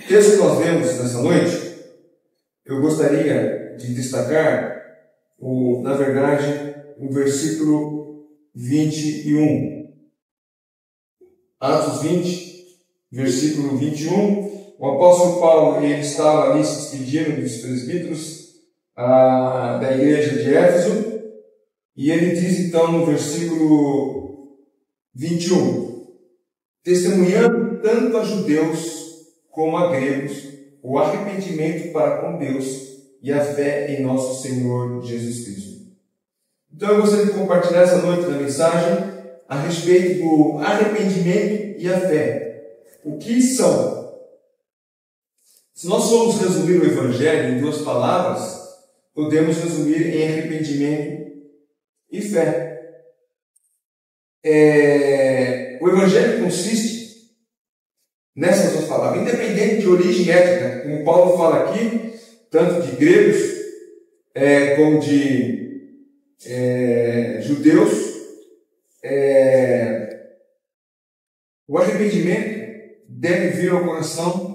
O texto que nós vemos nessa noite, eu gostaria de destacar, na verdade, o versículo 21. Atos 20, versículo 21. O apóstolo Paulo, ele estava ali se despedindo dos presbíteros da igreja de Éfeso, e ele diz então no versículo 21, testemunhando tanto a judeus como a gregos o arrependimento para com Deus e a fé em nosso Senhor Jesus Cristo. Então eu gostaria de compartilhar essa noite na mensagem a respeito do arrependimento e a fé. O que são? Se nós formos resumir o Evangelho em 2 palavras, podemos resumir em arrependimento e fé. O Evangelho consiste nessas 2 palavras, independente de origem étnica, como Paulo fala aqui, tanto de gregos como de judeus. O arrependimento deve vir ao coração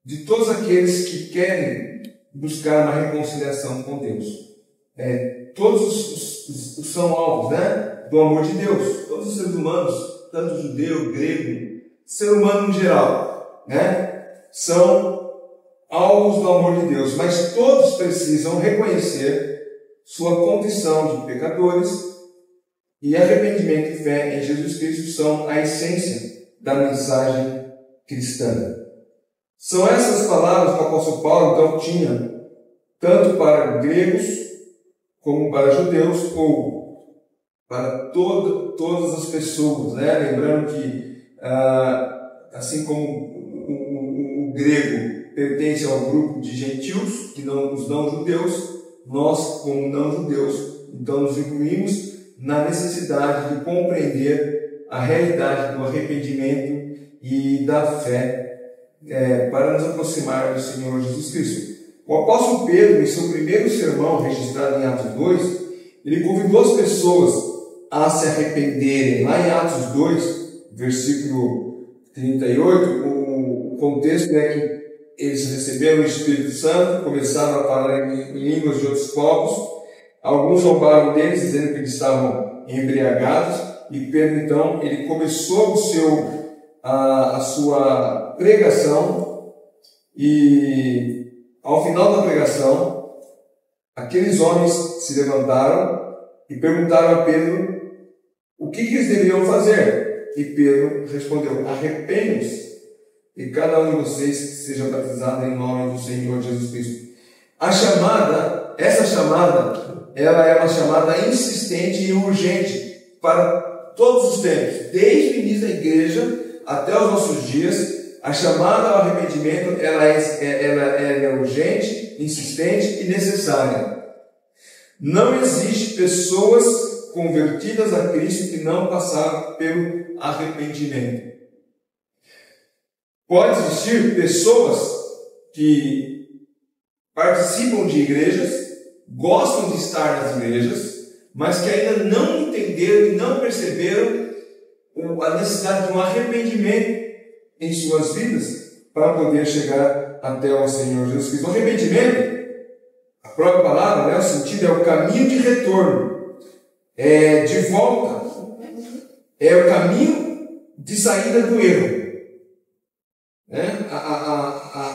de todos aqueles que querem buscar uma reconciliação com Deus. Todos são alvos, do amor de Deus. Todos os seres humanos, tanto judeu, grego, ser humano em geral, são alvos do amor de Deus. Mas todos precisam reconhecer sua condição de pecadores, e arrependimento e fé em Jesus Cristo são a essência da mensagem cristã. São essas palavras que o apóstolo Paulo então tinha tanto para gregos como para judeus, ou para todas as pessoas, lembrando que assim como o grego pertence ao grupo de gentios, que não os não-judeus, nós, como não-judeus, então nos incluímos na necessidade de compreender a realidade do arrependimento e da fé para nos aproximar do Senhor Jesus Cristo. O apóstolo Pedro, em seu primeiro sermão, registrado em Atos 2, ele convidou as pessoas a se arrependerem. Lá em Atos 2, versículo 38, o contexto é que eles receberam o Espírito Santo, começaram a falar em línguas de outros povos. Alguns zombaram deles, dizendo que eles estavam embriagados, e Pedro, então, ele começou a sua pregação, e ao final da pregação, aqueles homens se levantaram e perguntaram a Pedro o que eles deveriam fazer. E Pedro respondeu: arrependam-se, e cada um de vocês seja batizado em nome do Senhor Jesus Cristo. Essa chamada, ela é uma chamada insistente e urgente para todos os tempos, desde o início da igreja até os nossos dias. A chamada ao arrependimento ela é urgente, insistente e necessária. Não existe pessoas convertidas a Cristo que não passaram pelo arrependimento. Pode existir pessoas que participam de igrejas, gostam de estar nas igrejas, mas que ainda não entenderam e não perceberam a necessidade de um arrependimento em suas vidas para poder chegar até o Senhor Jesus Cristo. O arrependimento, a própria palavra, o sentido é o caminho de retorno, de volta, é o caminho de saída do erro.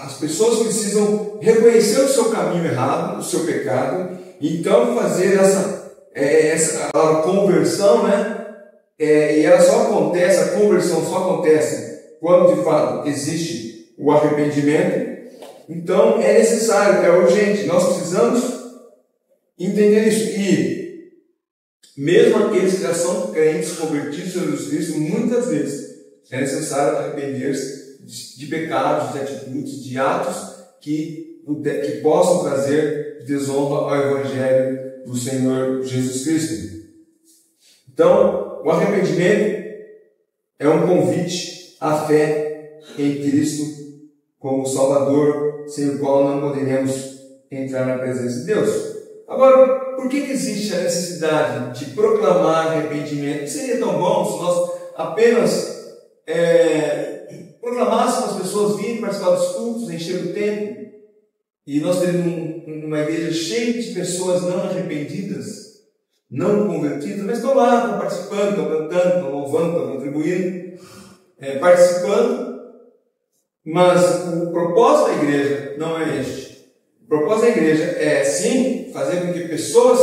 As pessoas precisam reconhecer o seu caminho errado, o seu pecado, e então fazer essa conversão, e a conversão só acontece quando de fato existe o arrependimento. Então é necessário, é urgente, nós precisamos entender isso. E mesmo aqueles que já são crentes convertidos a Jesus Cristo, muitas vezes é necessário arrepender-se de pecados, de atitudes, de atos que possam trazer desonra ao Evangelho do Senhor Jesus Cristo. Então, o arrependimento é um convite à fé em Cristo como Salvador, sem o qual não poderemos entrar na presença de Deus. Agora, por que existe a necessidade de proclamar arrependimento? Seria tão bom se nós apenas proclamássemos as pessoas virem participar dos cultos, encher o templo, e nós teríamos uma igreja cheia de pessoas não arrependidas, não convertidas, mas estão lá, estão participando, estão cantando, estão louvando, estão contribuindo, participando, mas o propósito da igreja não é este. O propósito da igreja é, sim, fazer com que pessoas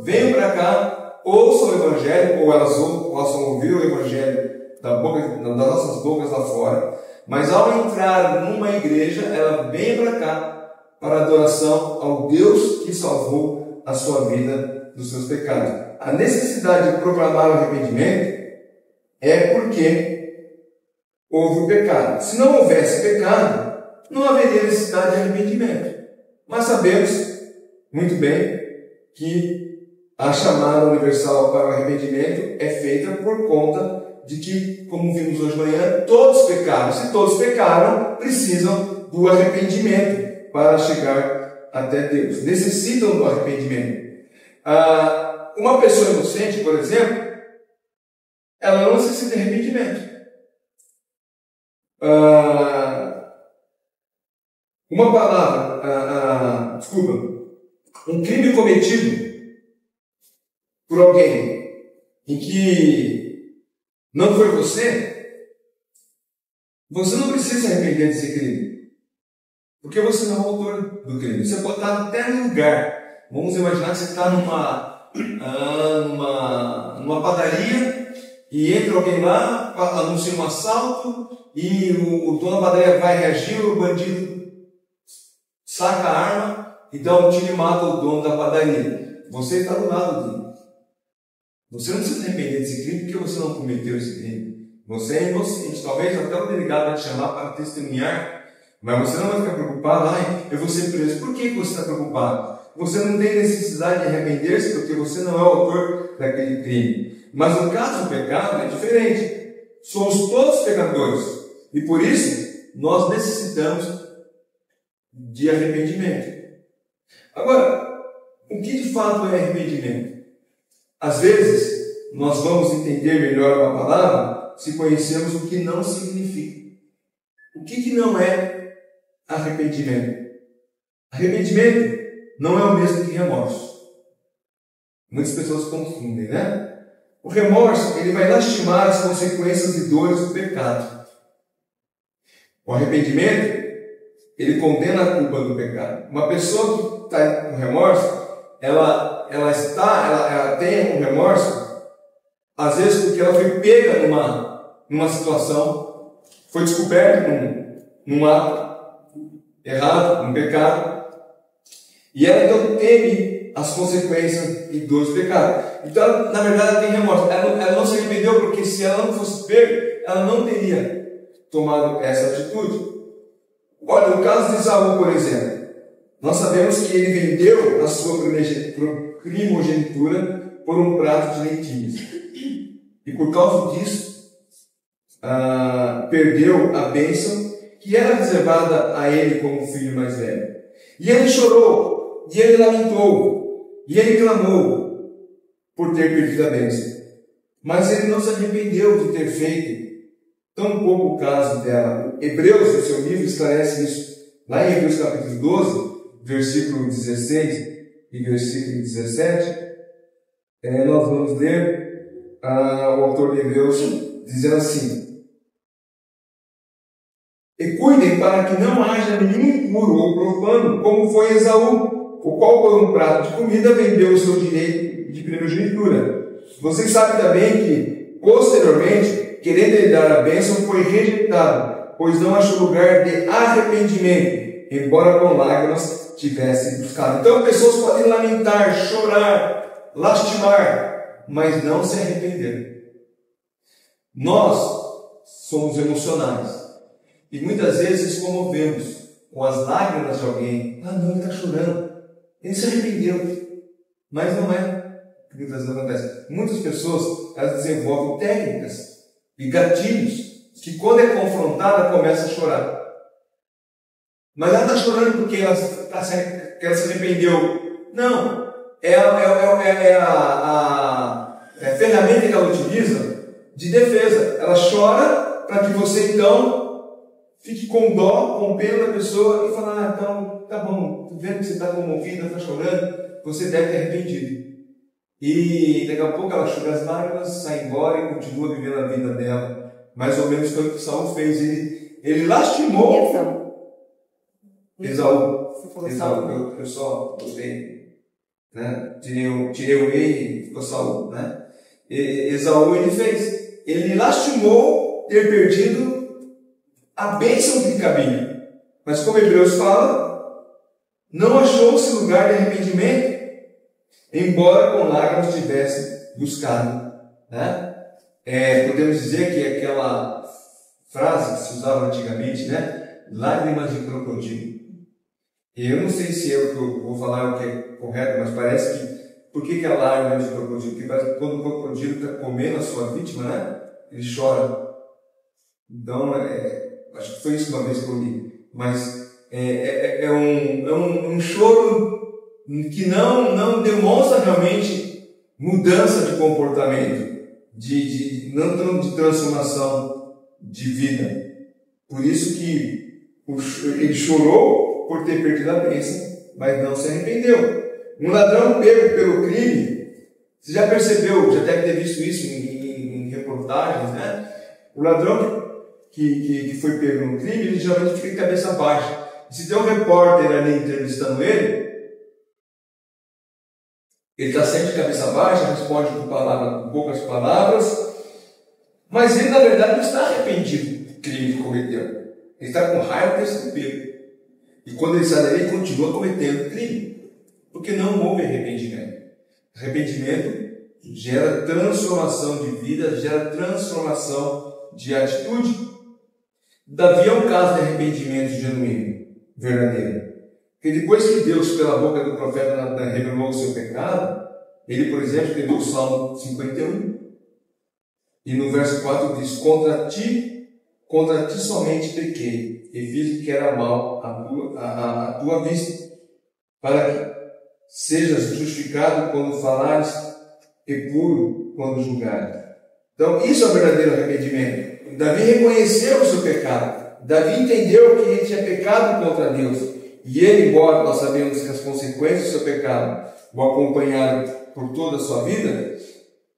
venham para cá, ouçam o Evangelho, ou elas possam ouvir o Evangelho das nossas bocas lá fora, mas ao entrar numa igreja, ela vem para cá para adoração ao Deus que salvou a sua vida dos seus pecados. A necessidade de proclamar o arrependimento é porque houve o pecado. Se não houvesse pecado, não haveria necessidade de arrependimento. Mas sabemos muito bem que a chamada universal para o arrependimento é feita por conta de que, como vimos hoje de manhã, todos pecaram. Se todos pecaram, precisam do arrependimento para chegar até Deus. Necessitam do arrependimento. Uma pessoa inocente, por exemplo, ela não necessita de arrependimento. Um crime cometido por alguém em que não foi você não precisa se arrepender desse crime. Porque você não é o autor do crime. Você pode estar até no lugar. Vamos imaginar que você está numa padaria e entra alguém lá, anuncia um assalto e o dono da padaria vai reagir, o bandido saca a arma e dá um tiro e mata o dono da padaria. Você está do lado dele. Você não precisa se arrepender desse crime porque você não cometeu esse crime. Você é inocente. Talvez até o delegado vai te chamar para testemunhar. Mas você não vai ficar preocupado, eu vou ser preso. Por que você está preocupado? Você não tem necessidade de arrepender-se porque você não é o autor daquele crime. Mas no caso do pecado é diferente. Somos todos pecadores. E por isso, nós necessitamos de arrependimento. Agora, o que de fato é arrependimento? Às vezes, nós vamos entender melhor uma palavra se conhecermos o que não significa. O que não é arrependimento? Arrependimento não é o mesmo que remorso. Muitas pessoas confundem, né? O remorso, ele vai lastimar as consequências e dores do pecado. O arrependimento, ele condena a culpa do pecado. Uma pessoa que está com remorso, ela tem um remorso, às vezes porque ela foi pega numa situação, foi descoberta num ato errado, num pecado, e ela então teme as consequências e dores do pecado. Então, na verdade, ela tem remorso. Ela não se arrependeu porque se ela não fosse pega, ela não teria tomado essa atitude. Olha, no caso de Esaú, por exemplo, nós sabemos que ele vendeu a sua primogenitura por um prato de lentilhas. E por causa disso, perdeu a bênção que era reservada a ele como filho mais velho. E ele chorou, e ele lamentou, e ele clamou por ter perdido a bênção. Mas ele não se arrependeu de ter feito tão pouco caso dela. Hebreus, no seu livro, esclarece isso. Lá em Hebreus capítulo 12, versículo 16 e versículo 17, nós vamos ler o autor de Hebreus dizendo assim: e cuidem para que não haja nenhum impuro ou profano, como foi Esaú, o qual por um prato de comida vendeu o seu direito de primogenitura. Vocês sabem também que, posteriormente, querendo lhe dar a bênção, foi rejeitado, pois não achou lugar de arrependimento, embora com lágrimas tivesse buscado. Então, pessoas podem lamentar, chorar, lastimar, mas não se arrepender. Nós somos emocionais. E muitas vezes comovemos com as lágrimas de alguém. Não, ele está chorando. Ele se arrependeu. Mas não é o que muitas vezes acontece. Muitas pessoas, elas desenvolvem técnicas e gatilhos que quando é confrontada começa a chorar. Mas ela está chorando porque ela se arrependeu. Não. É a ferramenta que ela utiliza de defesa. Ela chora para que você então fique com dó, com pena da pessoa e falar, ah, então, tá bom, tô vendo que você está comovida, está chorando, você deve ter arrependido. E daqui a pouco ela chuga as lágrimas, sai embora e continua vivendo a vida dela. Mais ou menos foi o que Saul fez. Ele lastimou Esaú. Eu só botei, né? Tirei o rei e ficou Saul, né? Esaú ele fez. Ele lastimou ter perdido a bênção que lhe cabia. Mas como Hebreus fala, não achou-se lugar de arrependimento, embora com lágrimas tivesse buscado, né? Podemos dizer que aquela frase que se usava antigamente, né? Lágrimas de crocodilo. Eu não sei se é o que eu vou falar o que é correto, mas parece que... Por que é lágrimas de crocodilo? Porque parece que quando o crocodilo está comendo a sua vítima, né? Ele chora. Então, acho que foi isso uma vez que eu li. Mas é um choro que não demonstra realmente mudança de comportamento, não de transformação de vida. Por isso que ele chorou por ter perdido a bênção, mas não se arrependeu. Um ladrão pego pelo crime, você já percebeu, já deve ter visto isso em reportagens, né? O ladrão que foi pego no crime, ele geralmente fica de cabeça baixa. E se tem um repórter ali entrevistando ele está sempre de cabeça baixa, responde com poucas palavras, mas ele na verdade não está arrependido do crime que cometeu. Ele está com raiva de ter sido pego. E quando ele sai dali, ele continua cometendo crime, porque não houve arrependimento. Arrependimento gera transformação de vida, gera transformação de atitude. Davi é um caso de arrependimento genuíno, verdadeiro. Porque depois que Deus, pela boca do profeta Natan, revelou o seu pecado, ele, por exemplo, escreveu o Salmo 51, e no verso 4 diz: contra ti somente pequei, e fiz o que era mal à tua vista, para que sejas justificado quando falares e puro quando julgares. Então, isso é o verdadeiro arrependimento. Davi reconheceu o seu pecado. Davi entendeu que ele tinha pecado contra Deus. E ele, embora nós sabemos que as consequências do seu pecado o acompanharam por toda a sua vida,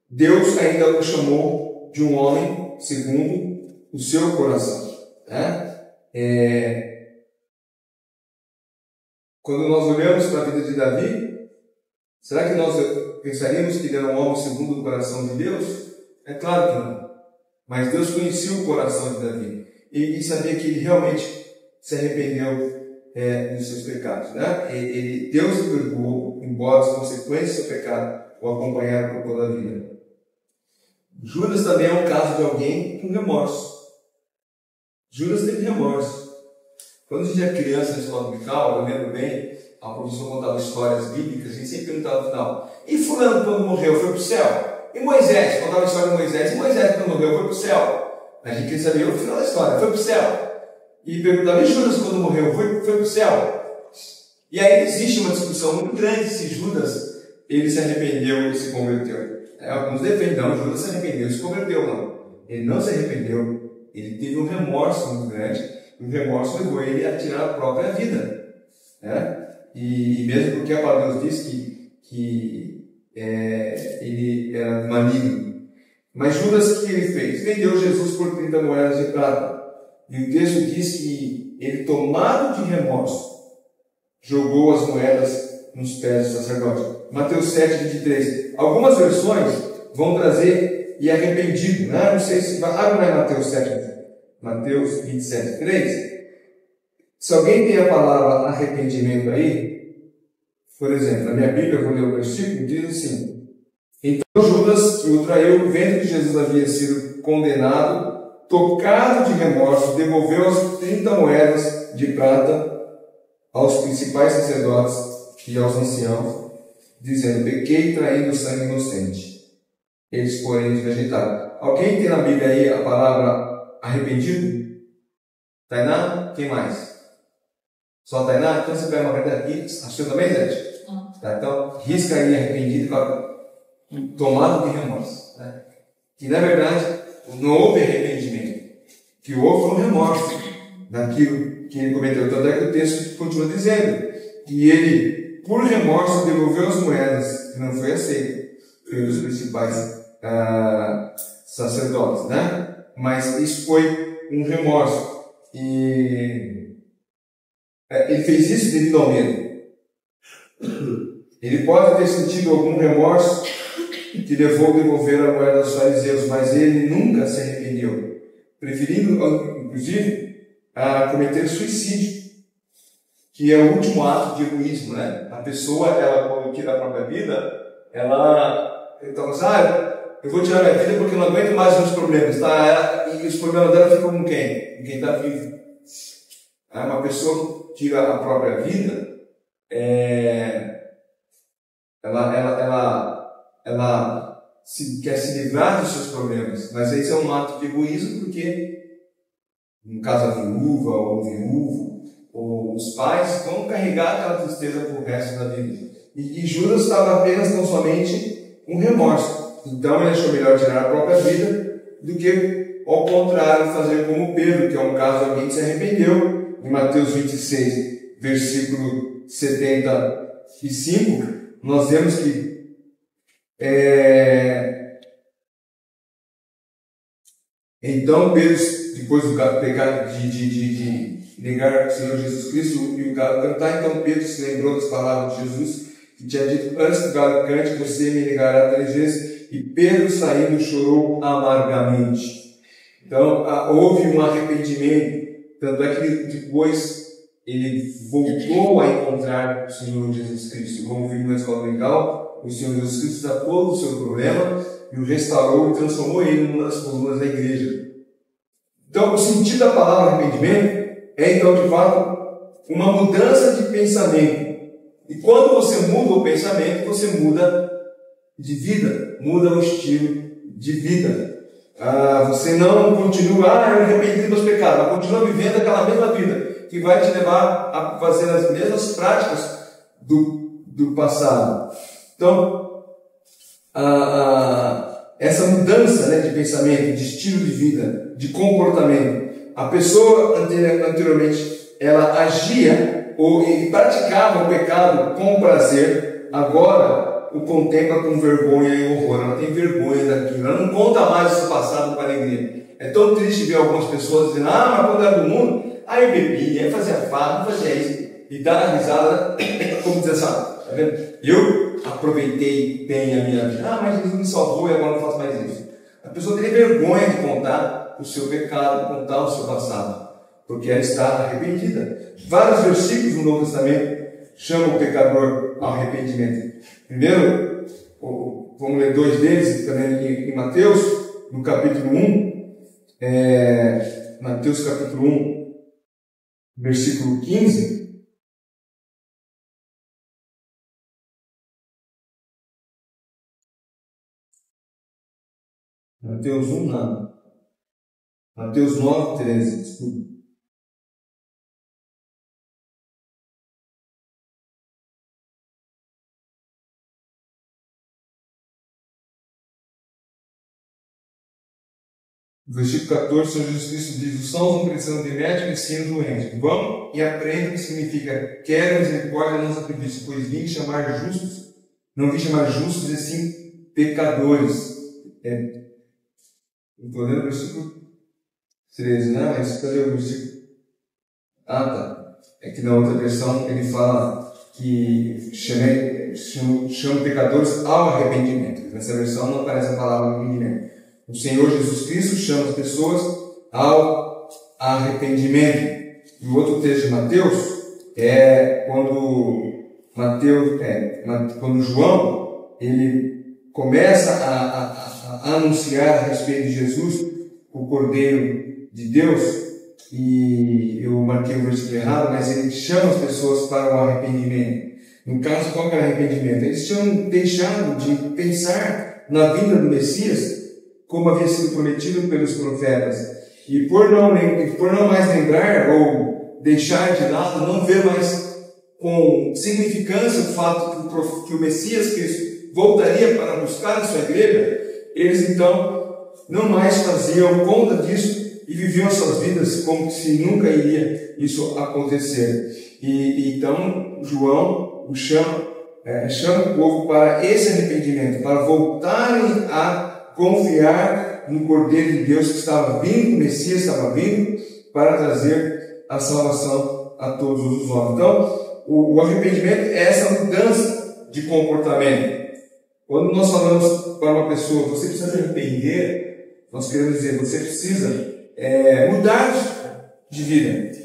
Deus ainda o chamou de um homem segundo o seu coração. Né? Quando nós olhamos para a vida de Davi, será que nós pensaríamos que ele era um homem segundo o coração de Deus? É claro que não. Mas Deus conhecia o coração de Davi e sabia que ele realmente se arrependeu dos seus pecados, né? Deus o perdoou, embora as consequências do seu pecado o acompanharam por toda a vida. Judas também é um caso de alguém com remorso. Judas teve remorso. Quando a gente era criança na escola dominical, eu lembro bem, a professora contava histórias bíblicas, a gente sempre perguntava no final: e fulano quando morreu foi para o céu? E Moisés? Contava a história de Moisés. E Moisés quando morreu foi para o céu? A gente queria saber o final da história. Foi para o céu. E perguntava: e Judas quando morreu foi para o céu? E aí existe uma discussão muito grande se Judas ele se arrependeu e se converteu. Alguns defendem: não, Judas se arrependeu e se converteu. Não, ele não se arrependeu. Ele teve um remorso muito grande. E o remorso levou ele a tirar a própria vida, né? E mesmo porque a palavra de Deus diz que ele era maligno. Mas Judas, o que ele fez? Vendeu Jesus por 30 moedas de prata. E o texto diz que ele, tomado de remorso, jogou as moedas nos pés do sacerdote. Mateus 7:23. Algumas versões vão trazer e arrependido, né? Não sei se vai. Não é Mateus 7. Mateus 27:3. Se alguém tem a palavra arrependimento aí, por exemplo, na minha Bíblia, eu vou ler o versículo, diz assim: então Judas, que o traiu, vendo que Jesus havia sido condenado, tocado de remorso, devolveu as 30 moedas de prata aos principais sacerdotes e aos anciãos, dizendo: pequei traindo sangue inocente. Eles, porém, rejeitaram. Alguém tem na Bíblia aí a palavra arrependido? Tainá? Quem mais? Só Tainá? Então você pega uma caneta aqui. A sua também, Zé? Tá, então, risca aí arrependido e fala: tomado de remorso. Né? Que na verdade não houve arrependimento. que houve foi um remorso daquilo que ele cometeu. Tanto é que o texto continua dizendo que ele, por remorso, devolveu as moedas, que não foi aceito pelos principais sacerdotes, né? Mas isso foi um remorso. E ele fez isso devido ao medo. Ele pode ter sentido algum remorso que levou a devolver a moeda aos fariseus, mas ele nunca se arrependeu, preferindo, inclusive, cometer suicídio, que é o último ato de egoísmo, né? A pessoa, ela, quando tira a própria vida, ela então, eu vou tirar minha vida porque eu não aguento mais os meus problemas, tá? E os problemas dela ficam com quem? Com quem está vivo. Uma pessoa que tira a própria vida, ela quer se livrar dos seus problemas, mas isso é um ato de egoísmo, porque no caso a viúva ou o viúvo ou os pais vão carregar aquela tristeza para o resto da vida. E Judas estava apenas tão somente um remorso. Então ele achou melhor tirar a própria vida do que, ao contrário, fazer como Pedro, que é um caso de alguém que se arrependeu. Em Mateus 26, versículo 75, nós vemos que então Pedro, depois do pecado de negar o Senhor Jesus Cristo e o galo cantar, então Pedro se lembrou das palavras de Jesus, que tinha dito: antes do galo cante, você me negará 3 vezes. E Pedro, saindo, chorou amargamente. Então houve um arrependimento, tanto é que depois ele voltou a encontrar o Senhor Jesus Cristo. Como vimos na escola dominical, o Senhor Jesus Cristo tratou do seu problema e o restaurou e transformou ele numa das colunas da igreja. Então, o sentido da palavra arrependimento é, então, de fato, uma mudança de pensamento. E quando você muda o pensamento, você muda de vida, muda o estilo de vida. Você não continua, eu arrependi dos meus pecados, mas continua vivendo aquela mesma vida, que vai te levar a fazer as mesmas práticas do passado. Então, essa mudança, né, de pensamento, de estilo de vida, de comportamento, a pessoa anteriormente ela agia e praticava o pecado com prazer, agora o contempla com vergonha e horror. Ela tem vergonha daquilo, ela não conta mais o seu passado com alegria. É tão triste ver algumas pessoas dizendo: mas quando era do mundo, eu bebia, eu fazia farra, fazia isso, e dá uma risada, como dizer assim, tá vendo? Eu aproveitei bem a minha vida, mas Jesus me salvou e agora não faço mais isso. A pessoa tem vergonha de contar o seu pecado, contar o seu passado, porque ela está arrependida. Vários versículos no Novo Testamento chamam o pecador ao arrependimento. Primeiro, vamos ler 2 deles, também em Mateus, no capítulo 1, Mateus capítulo 1, versículo 15. Mateus 1, não. Mateus 9, 13, desculpa. No versículo 14, o Senhor Jesus Cristo diz: os sãos não precisam de médico, e sim doentes. Vão e aprendam o que significa: quero misericórdia, não sacrifício, pois vim chamar justos, não vim chamar justos, e sim pecadores. Estou lendo o versículo 13, né? Mas cadê o versículo? Tá. É que na outra versão ele fala que chama pecadores ao arrependimento. Nessa versão não aparece a palavra arrependimento. O Senhor Jesus Cristo chama as pessoas ao arrependimento. E o outro texto de Mateus é quando João ele começa a anunciar a respeito de Jesus, o Cordeiro de Deus, e eu marquei o versículo errado, mas ele chama as pessoas para o arrependimento. No caso, qual que é o arrependimento? Eles tinham deixado de pensar na vinda do Messias, como havia sido prometido pelos profetas, e por não mais lembrar ou deixar de lado, não ver mais com significância o fato que o Messias Cristo voltaria para buscar a sua igreja, eles então não mais faziam conta disso e viviam as suas vidas como se nunca iria isso acontecer. Então João chama o povo para esse arrependimento, para voltarem a confiar no Cordeiro de Deus que estava vindo, o Messias estava vindo para trazer a salvação a todos os homens. Então, o arrependimento é essa mudança de comportamento. Quando nós falamos para uma pessoa, você precisa se arrepender, nós queremos dizer, você precisa mudar de vida.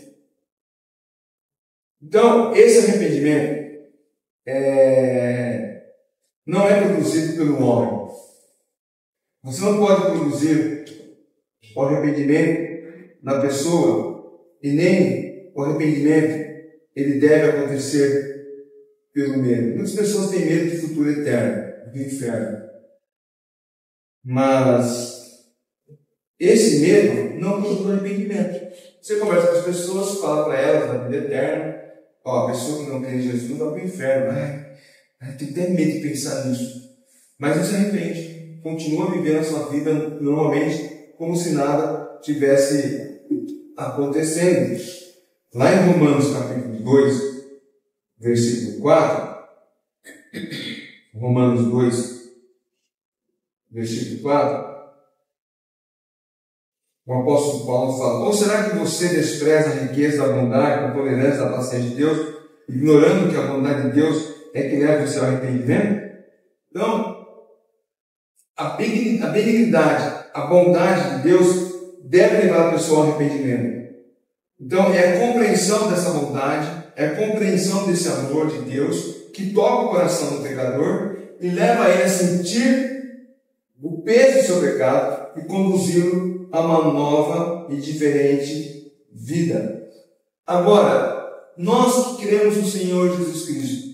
Então, esse arrependimento não é produzido pelo homem. Você não pode produzir o arrependimento na pessoa, e nem o arrependimento ele deve acontecer pelo medo. Muitas pessoas têm medo de futuro eterno, do inferno. Mas esse medo não produz arrependimento. Você conversa com as pessoas, fala para elas da vida eterna. A pessoa que não crê em Jesus não vai para o inferno. Tem até medo de pensar nisso. Mas não se arrepende. Continua vivendo a sua vida normalmente, como se nada tivesse acontecendo. Lá em Romanos capítulo 2, versículo 4, Romanos 2, versículo 4, o apóstolo Paulo fala: ou será que você despreza a riqueza, a bondade, a tolerância, a paciência de Deus, ignorando que a bondade de Deus é que leva o seu arrependimento? Então, a benignidade, a bondade de Deus deve levar a pessoa ao arrependimento. Então, é a compreensão dessa bondade, é a compreensão desse amor de Deus que toca o coração do pecador e leva ele a sentir o peso do seu pecado e conduzi-lo a uma nova e diferente vida. Agora, nós que cremos no Senhor Jesus Cristo,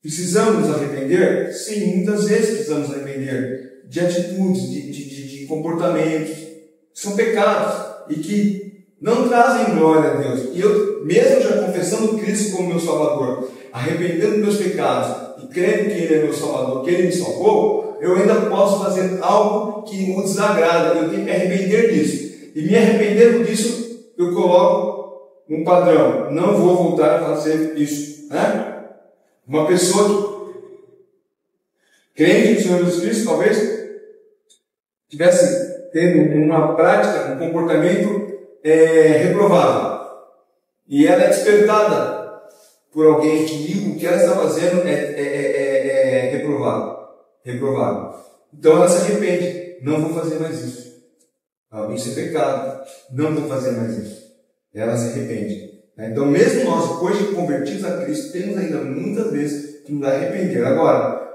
precisamos nos arrepender? Sim, muitas vezes precisamos nos arrepender de atitudes, de comportamentos que são pecados e que não trazem glória a Deus. E eu, mesmo já confessando Cristo como meu Salvador, arrependendo dos meus pecados e crendo que Ele é meu Salvador, que Ele me salvou, eu ainda posso fazer algo que o desagrada. Eu tenho que me arrepender disso. E me arrependendo disso, eu coloco um padrão. Não vou voltar a fazer isso. Uma pessoa que crente no Senhor Jesus Cristo, talvez tivesse tendo uma prática, um comportamento reprovável, e ela é despertada por alguém que o que ela está fazendo é reprovável. Então ela se arrepende: não vou fazer mais isso. Isso é pecado, não vou fazer mais isso. Ela se arrepende. Então, mesmo nós, depois de convertidos a Cristo, temos ainda muitas vezes que nos arrepender. Agora,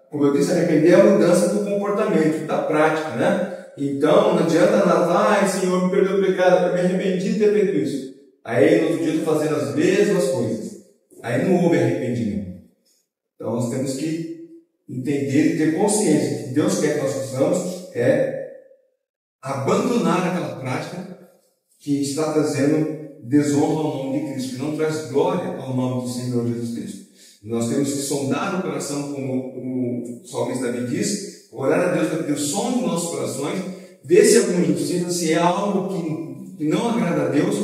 como eu disse, arrepender é a mudança do comportamento, da prática, né? Então, não adianta nada, Senhor, me perdoa o pecado, eu me arrependi de ter feito isso. Aí, no outro dia, estou fazendo as mesmas coisas. Aí não houve arrependimento. Então, nós temos que entender e ter consciência que Deus quer que nós possamos abandonar aquela prática que está trazendo desonra ao nome de Cristo, que não traz glória ao nome do Senhor Jesus Cristo. Nós temos que sondar o coração, como o salmista Davi diz, orar a Deus para que Deus sonde os nossos corações, ver se há alguma injustiça, se é algo que não agrada a Deus,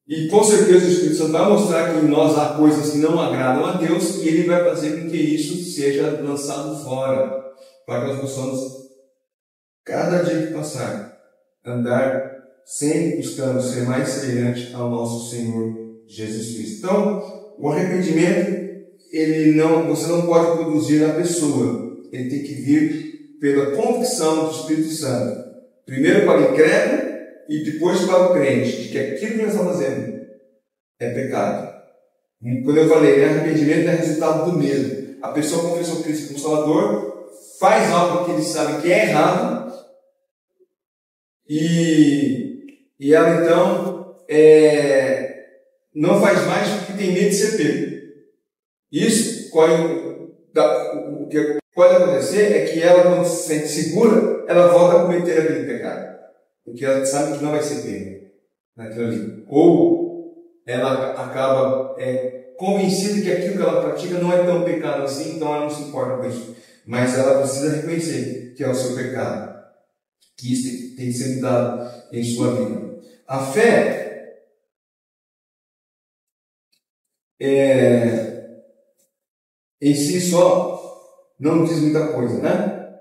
e com certeza o Espírito Santo vai mostrar que em nós há coisas que não agradam a Deus, e Ele vai fazer com que isso seja lançado fora, para que nós possamos, cada dia que passar, andar sempre buscando ser mais semelhante ao nosso Senhor Jesus Cristo. Então, o arrependimento, você não pode produzir na pessoa, ele tem que vir pela convicção do Espírito Santo. Primeiro para o incrédulo e depois para o crente, de que aquilo que ele está fazendo é pecado. Quando eu falei, arrependimento é resultado do medo. A pessoa confessou Cristo como Salvador, faz algo que ele sabe que é errado, e ela então não faz mais porque tem medo de ser pego. Isso o que pode acontecer é que ela, quando se sente segura, ela volta a cometer aquele pecado, porque ela sabe que não vai ser pega naquilo ali. Ou ela acaba convencida que aquilo que ela pratica não é tão pecado assim, então ela não se importa com isso. Mas ela precisa reconhecer que é o seu pecado, que isso tem sido dado em sua vida. A fé em si só não diz muita coisa, né?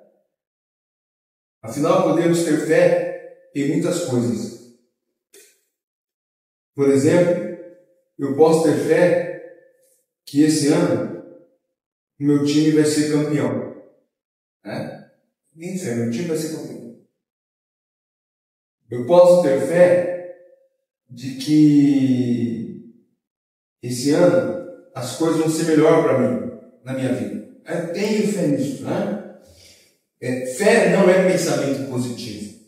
Afinal, podemos ter fé em muitas coisas. Por exemplo, eu posso ter fé que esse ano o meu time vai ser campeão, né? Nem fé, meu time vai ser campeão. Eu posso ter fé de que esse ano as coisas vão ser melhor para mim, na minha vida. Eu tenho fé nisso, né? Fé não é pensamento positivo.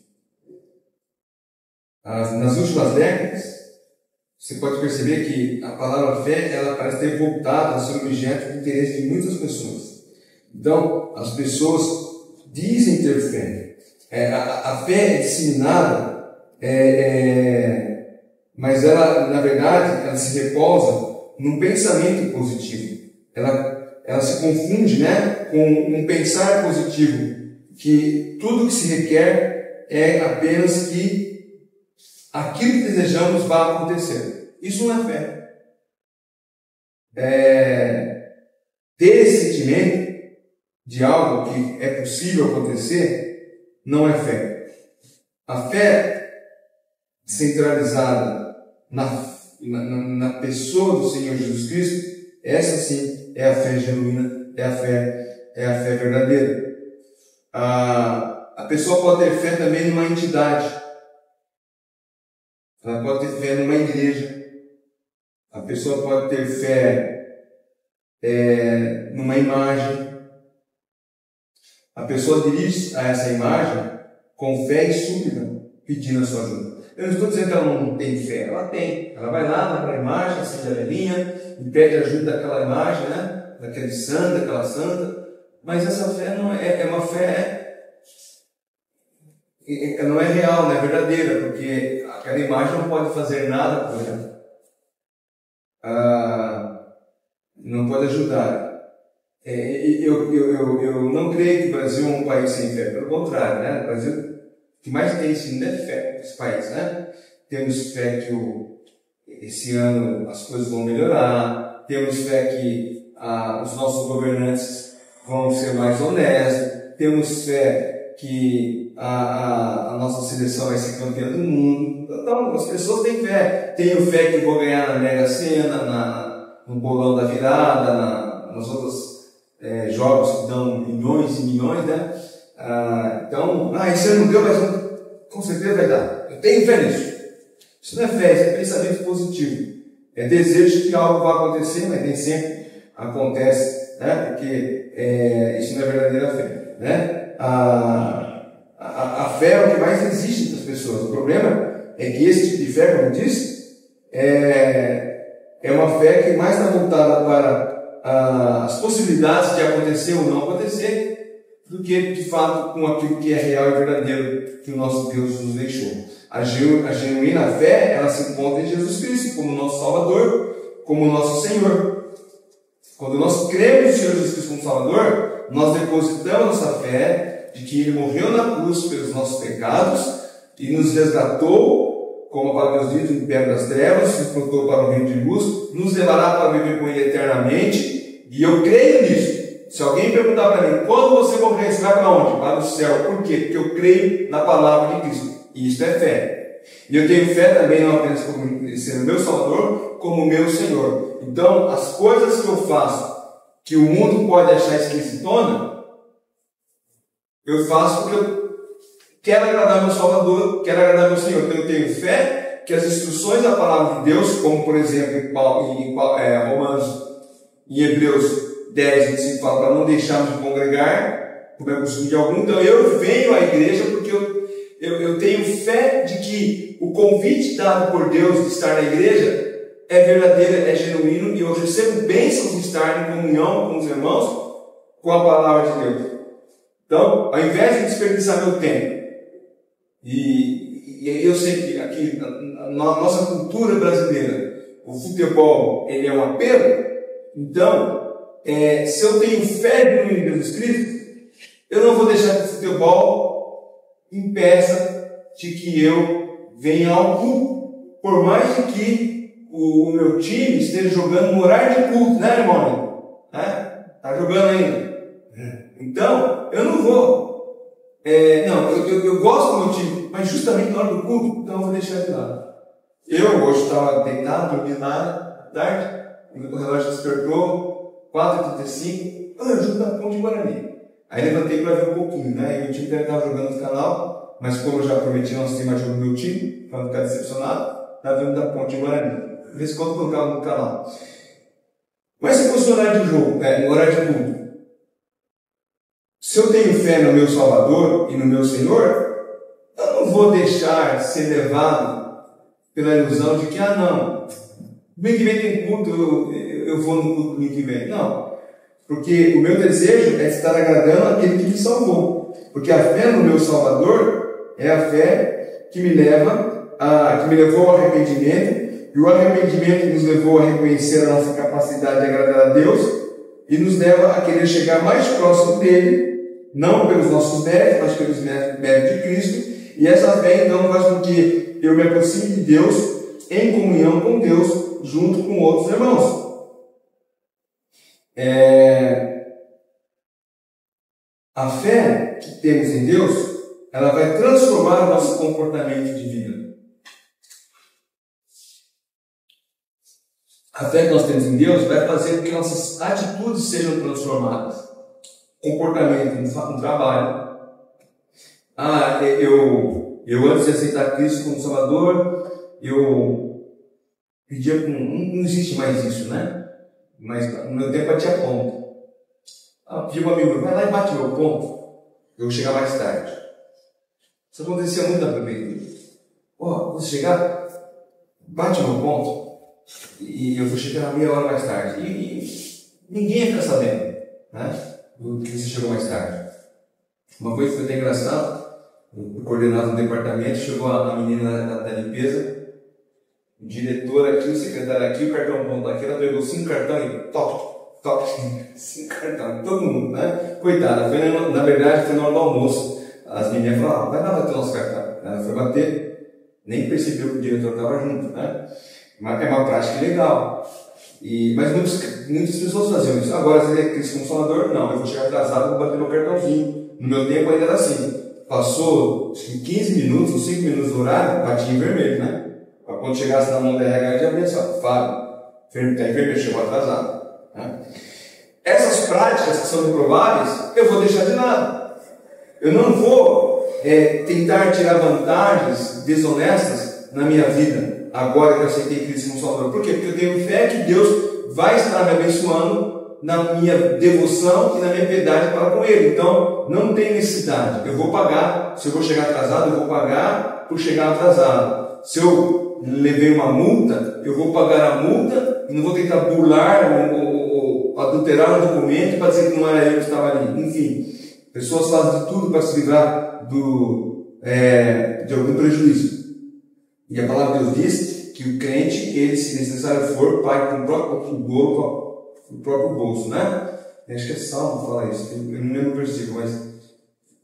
Nas últimas décadas, você pode perceber que a palavra fé, ela parece ter voltado a ser objeto de interesse de muitas pessoas. Então, as pessoas dizem ter fé. A fé é disseminada, mas ela, na verdade, ela se repousa num pensamento positivo. Ela se confunde, né, com um pensar positivo, que tudo que se requer é apenas que aquilo que desejamos vá acontecer. Isso não é fé. Ter esse sentimento de algo que é possível acontecer não é fé. A fé centralizada na pessoa do Senhor Jesus Cristo, essa sim é a fé genuína, é a fé verdadeira. A pessoa pode ter fé também numa entidade. Ela pode ter fé numa igreja. A pessoa pode ter fé numa imagem. A pessoa dirige a essa imagem com fé e súplica, pedindo a sua ajuda. Eu não estou dizendo que ela não tem fé, ela tem. Ela vai lá naquela imagem, acende a velhinha e pede ajuda daquela imagem, né? Daquele santo, daquela santa. Mas essa fé não é uma fé. Não é real, não é verdadeira, porque aquela imagem não pode fazer nada por ela. Não pode ajudar. Eu não creio que o Brasil é um país sem fé, pelo contrário, né? O Brasil, o que mais tem sim é fé nesse país, né? Temos fé que esse ano as coisas vão melhorar, temos fé que os nossos governantes vão ser mais honestos, temos fé que a nossa seleção vai ser campeã do mundo. Então, as pessoas têm fé. Tenho fé que vou ganhar na Mega Sena, no bolão da virada, nos outros jogos que dão milhões e milhões, né? Então, esse ano não deu, mas com certeza vai dar. Eu tenho fé nisso. Isso não é fé, isso é pensamento positivo. É desejo que algo vá acontecer, mas nem sempre acontece, né? Porque isso não é verdadeira fé, né? A fé é o que mais existe das pessoas. O problema é que esse tipo de fé, como eu disse, é uma fé que mais está voltada para as possibilidades de acontecer ou não acontecer, do que de fato com aquilo que é real e verdadeiro que o nosso Deus nos deixou. A genuína fé, ela se encontra em Jesus Cristo como nosso Salvador, como nosso Senhor. Quando nós cremos em Jesus Cristo como Salvador, nós depositamos nossa fé de que Ele morreu na cruz pelos nossos pecados e nos resgatou, como a palavra de Deus diz, do império das trevas, nos transportou para o reino de luz, nos levará para viver com Ele eternamente, e eu creio nisso. Se alguém perguntar para mim, quando você morrer, você vai para onde? Para o céu. Por quê? Porque eu creio na palavra de Cristo. E isso é fé. E eu tenho fé também não apenas como sendo meu Salvador, como meu Senhor. Então, as coisas que eu faço, que o mundo pode achar esquisitona, eu faço porque eu quero agradar meu Salvador, quero agradar meu Senhor. Então, eu tenho fé que as instruções da palavra de Deus, como por exemplo em Romanos e Hebreus 10, 25 fala para não deixarmos de congregar, como é costume de algum. Então eu venho à igreja porque eu tenho fé de que o convite dado por Deus de estar na igreja é verdadeiro, é genuíno, e eu recebo bênçãos de estar em comunhão com os irmãos com a palavra de Deus. Então, ao invés de desperdiçar meu tempo, e eu sei que aqui na nossa cultura brasileira o futebol ele é um apelo. Então, se eu tenho fé em Jesus Cristo, eu não vou deixar que o futebol impeça de que eu venha ao culto. Por mais que o meu time esteja jogando no horário de culto, né, irmão? Tá jogando ainda. Então, eu não vou. Eu gosto do meu time, mas justamente na hora do culto, então eu vou deixar de lado. Eu hoje estava deitado, dormindo à tarde, o relógio despertou, 4h35, eu jogo da Ponte Guarani. Aí levantei para ver um pouquinho, né? E o time deve estar jogando no canal, mas como eu já prometi, não tem mais jogo do meu time, para não ficar decepcionado, está vendo da Ponte Guarani. De vez em quando colocava no canal. Mas se fosse no horário de jogo, no horário de culto, se eu tenho fé no meu Salvador e no meu Senhor, eu não vou deixar ser levado pela ilusão de que, domingo que vem tem culto, eu vou no culto domingo que vem. Não. Porque o meu desejo é estar agradando aquele que me salvou. Porque a fé no meu Salvador é a fé que me levou ao arrependimento, e o arrependimento nos levou a reconhecer a nossa capacidade de agradar a Deus e nos leva a querer chegar mais próximo dele, não pelos nossos méritos, mas pelos méritos de Cristo. E essa fé então faz com que eu me aproxime de Deus em comunhão com Deus, junto com outros irmãos. A fé que temos em Deus, ela vai transformar o nosso comportamento de vida. A fé que nós temos em Deus vai fazer com que nossas atitudes sejam transformadas. Comportamento no trabalho. Eu antes de aceitar Cristo como Salvador, eu pedia não existe mais isso, né? Mas no meu tempo batia ponto. Pedi para um amigo, vai lá e bate meu ponto. Eu vou chegar mais tarde. Isso acontecia muito na prefeitura. Você chegar, bate meu ponto. E eu vou chegar meia hora mais tarde. E ninguém ia ficar sabendo, né? Que você chegou mais tarde. Uma coisa que foi até engraçado, o coordenador do departamento chegou a menina da limpeza, o diretor aqui, o secretário aqui, o cartão ponto aqui, ela pegou 5 cartões e toque, 5 cartões, todo mundo, né? Coitada, na verdade foi na hora do almoço. As meninas falaram, vai lá bater o nosso cartão. Ela foi bater, nem percebeu que o diretor estava junto, né? Mas é uma prática legal. Mas muitas pessoas faziam isso. Agora, se é Cristo como Salvador, não, eu vou chegar atrasado, vou bater meu cartãozinho. No meu tempo ainda era assim. Passou 15 minutos ou 5 minutos do horário, batia em vermelho, né? Para quando chegasse na mão da RH, já pensava, Fábio, está em vermelho, chegou atrasado. Né? Essas práticas que são reprováveis, eu vou deixar de lado. Eu não vou tentar tirar vantagens desonestas na minha vida. Agora que eu aceitei Cristo como Salvador. Por quê? Porque eu tenho fé que Deus vai estar me abençoando na minha devoção e na minha piedade para com Ele. Então, não tem necessidade. Eu vou pagar. Se eu vou chegar atrasado, eu vou pagar por chegar atrasado. Se eu levei uma multa, eu vou pagar a multa e não vou tentar burlar ou adulterar um documento para dizer que não era eu que estava ali. Enfim, pessoas fazem de tudo para se livrar de algum prejuízo. E a palavra de Deus diz que o crente, ele, se necessário for, pague com o próprio bolso, né? Acho que é Salmo que fala isso, eu não lembro o versículo, mas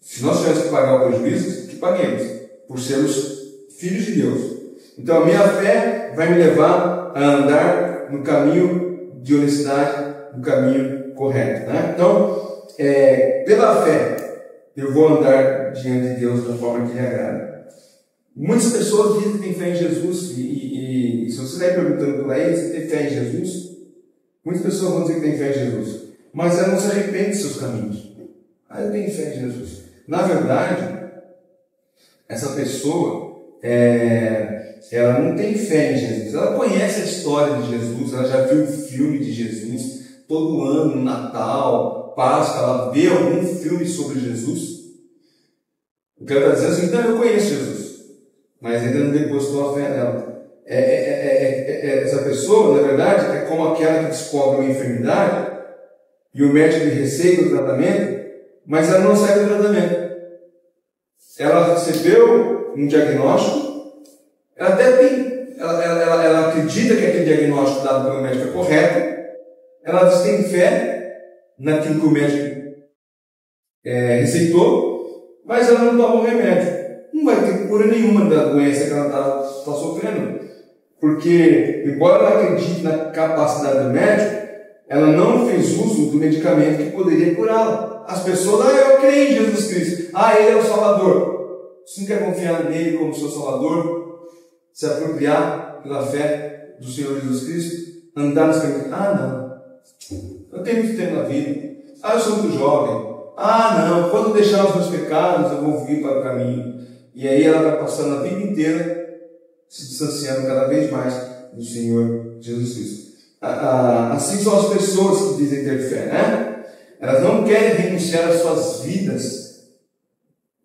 se nós tivermos que pagar o prejuízo, que paguemos, por sermos filhos de Deus. Então a minha fé vai me levar a andar no caminho de honestidade, no caminho correto, né? Então, pela fé, eu vou andar diante de Deus da forma que lhe agrada. Muitas pessoas dizem que têm fé em Jesus, e se você está perguntando para eles se tem fé em Jesus, muitas pessoas vão dizer que têm fé em Jesus, mas ela não se arrepende de seus caminhos. Eu tenho fé em Jesus. Na verdade, essa pessoa, ela não tem fé em Jesus, ela conhece a história de Jesus, ela já viu o filme de Jesus, todo ano, no Natal, Páscoa, ela vê algum filme sobre Jesus. O que ela está dizendo é assim, então eu conheço Jesus, mas ainda não depositou a fé nela. Essa pessoa, na verdade, é como aquela que descobre uma enfermidade e o médico lhe receita o tratamento, mas ela não segue o tratamento. Ela recebeu um diagnóstico, ela até tem, ela acredita que aquele diagnóstico dado pelo médico é correto, ela tem fé naquilo que o médico receitou, mas ela não toma o remédio. Não vai ter cura nenhuma da doença que ela está sofrendo. Porque, embora ela acredite na capacidade do médico, ela não fez uso do medicamento que poderia curá-la. As pessoas, eu creio em Jesus Cristo. Ele é o Salvador. Você não quer confiar nele como seu Salvador? Se apropriar pela fé do Senhor Jesus Cristo? Andar nos caminhos? Não. Eu tenho muito tempo na vida. Eu sou muito jovem. Não. Quando deixar os meus pecados, eu vou vir para o caminho. E aí ela vai passando a vida inteira se distanciando cada vez mais do Senhor Jesus Cristo. Assim são as pessoas que dizem ter fé, né? Elas não querem renunciar às suas vidas